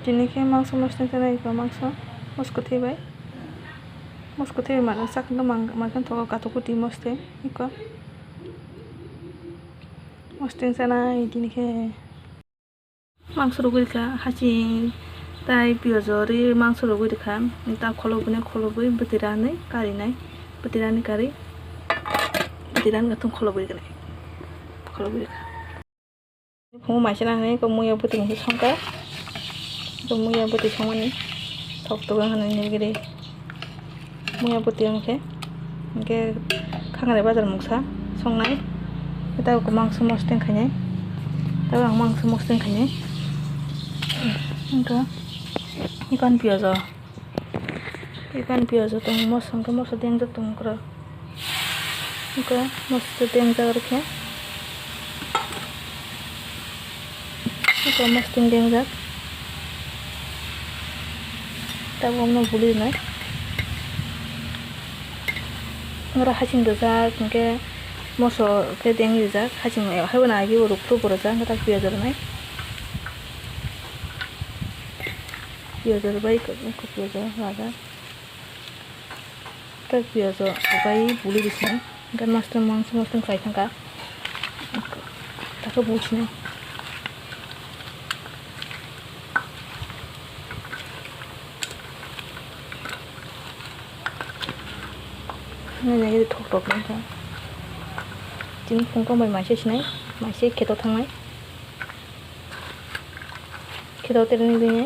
Dinike mangso mosting tena iko mangso mosko theibai mano sakno makan thoka katuku di mosting iko mosting tena dinike mangso rogurika hachi tai piozori mangso rogurika ta kholobui butirani kari butirani gatung kholobui Kung masih nang ko muya buti ngi songka ko muya buti songani tok to gan ni gire muya buti amke khangare bazar muksa songnai eta ko mangso mosteng khane ta ang mangso mosteng khane engka ikan piazo tong mosong ko moso deng tong kro engka moso deng rkhe Ito mosting dengjak tabo no buli nai ngora haching dojak ke moso ke deng jak haching ya hebna agi uru pro borojak ngata piazor nai piazor bai ko piazor raga ta piazor bai buli bisnai gan master mosting khai thangka taka buchne Này cái thuộc tục nữa chính không có mày sẽ kẹt thằng này kẹt tên đi nhé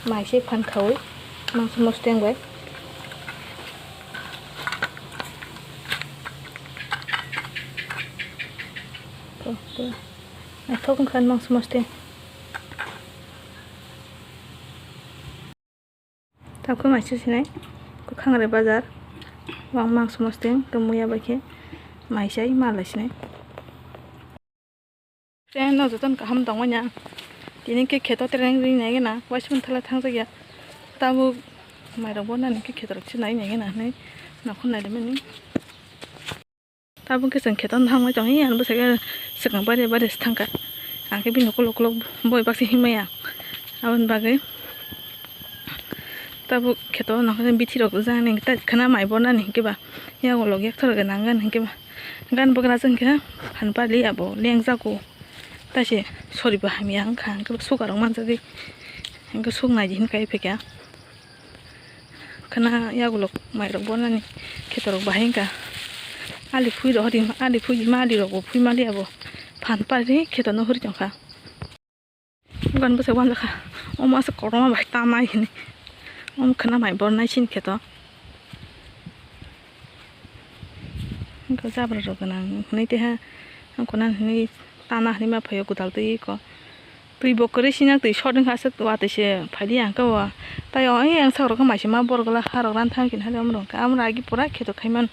mày sẽ phan khối mang số một tiền vậy này thôi không khăn mang số một tiền tao có mày sẽ này khangare bazar wang mosteng kemuya bakhe maisai malasne friend no joton kaham dongnya tini ke kheto tereng ring nai na wasun thala thangja ya tabu mairong bona ni ke khetor chinai nai na nei nakhon nai lemeni tabu ke sang kheton thangma jongi an busega sekang bare thangka angke bi nokol boy bakse himaya abon bagai tabu kheto nakhan bithi rok jang ta khana mai bona ni ke ba ya golog yak thor gan ngan ke ba gan bogna jang ke han pa li abo leng jago ta se sori ba hami ang khang ke sugar man jagi ke suk nai jin kai phekya khana ya golog mai rok bona ni kheto rok ba hengka ali phui ma li rok phui ma li abo phan pa ri kheto no hori jangkha gan bose wan jakha oma se koroma ba ta mai ni khana mai bor nai sin kheto ko jabra ro kana nei te ha konan nei tana ni ma phayo kudal tei ko tui bokore sinak tei shorting khasa wa te se phali ang ka wa tai o ang sa ro ka mai se ma bor gala ha ro ran tham kin ha ro ka amra agi pura kheto khaiman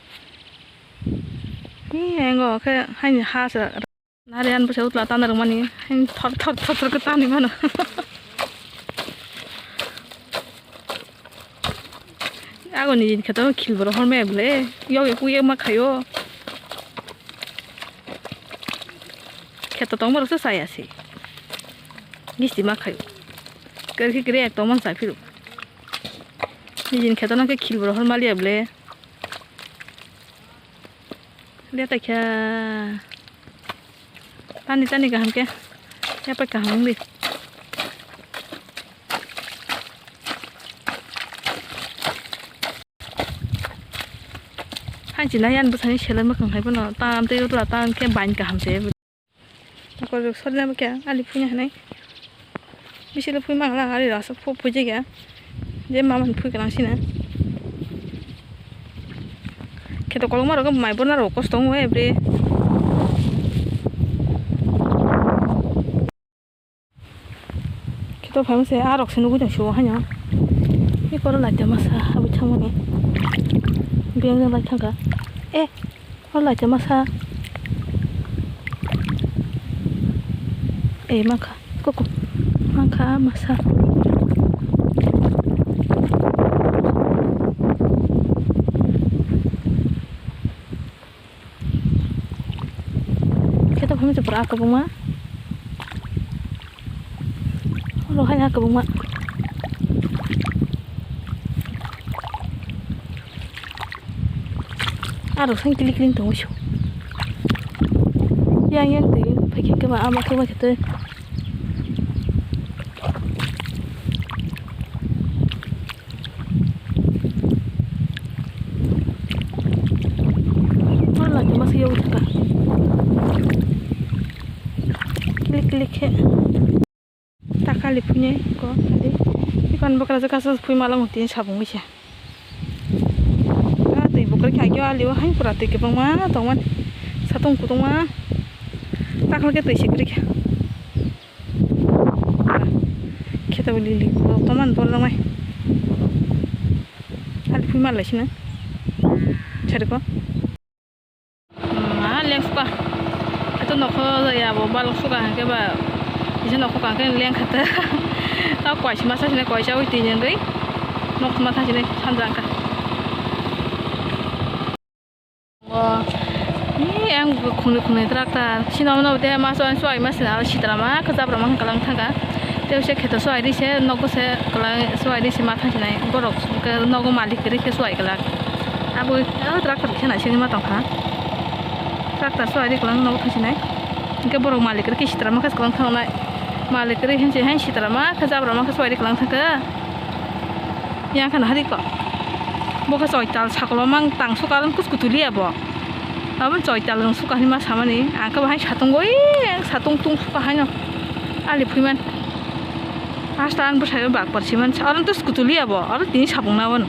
ni engo kha haini ha sa narian bose utla tana ro mani hain thor ka tani mano Ako ni kata kilboro horme ble yo kuye ma khayo kata tong maro sa saya si gisti ma khayo karki kre ek tong man sa phiru ni kata na ke kilboro horma liya ble le ta kya tani ka ham ke ya pa ka ham ni chỉ là anh bữa sáng chơi lên mà không thấy bao giờ ta tới đó là ta cái bánh cả hầm chế có được xuất ra mà kia ali phui nhà này bây giờ phui mang là ali là sắp phui chứ kìa vậy mà mình phui cái nào xin nè khi đó có mà rồi có máy bơm nào có stung vậy bre khi đó phải mình sẽ ăn được xin nuôi chẳng số hay nhở cái con nó lại cho massage ở trong này biếng ra lại thằng cả nó lại cho massage maka koko maka massage kita kami seberapa bunga lo hai na ka bung ma aro sang klik klik tong shu yang ti phải cái mà ama cái mà cái tên nó là cái mà siêu cả klik he tak kali punya kok tadi ikan bakal kasus punya malam mungkin sabung bisa tadi bukan kayak gua liwa hai kurate ke bang ma tong man satong ku tong ma tak lagi tuh sikrik kita beli li teman tolong mai kali punya malah sih na cari kok leng suka itu nok ya bawa lok suka ke ba 이제 넣고 가게 랭 갔다 나 과시 마사지네 과시 하고 있는데 넣고 마사지네 산장가 이 ang khune trakta sinam no de ma so an swai ma sina sitrama ka zabra mang kalang thaga te se kheto swai ri se nogo se kalang swai ri se ma thajinai borok ka nogo malik ri ke swai kala abu trakta khena se ma tang kha trakta swai ri kalang nogo thajinai ke borok malik ri ke sitrama ka kalang thangnai malik ri hen sitrama ka zabra ma ka swai ri kalang thaga yang kan hari ko bo ka swai tal saklo mang tang sukaran kuskutuli abo abang coy talung suka ni mas sama ni angka bahan satung tung suka hanya alif priman astaan bersaya bak persiman orang tu skutuli abo orang ini sabung nawan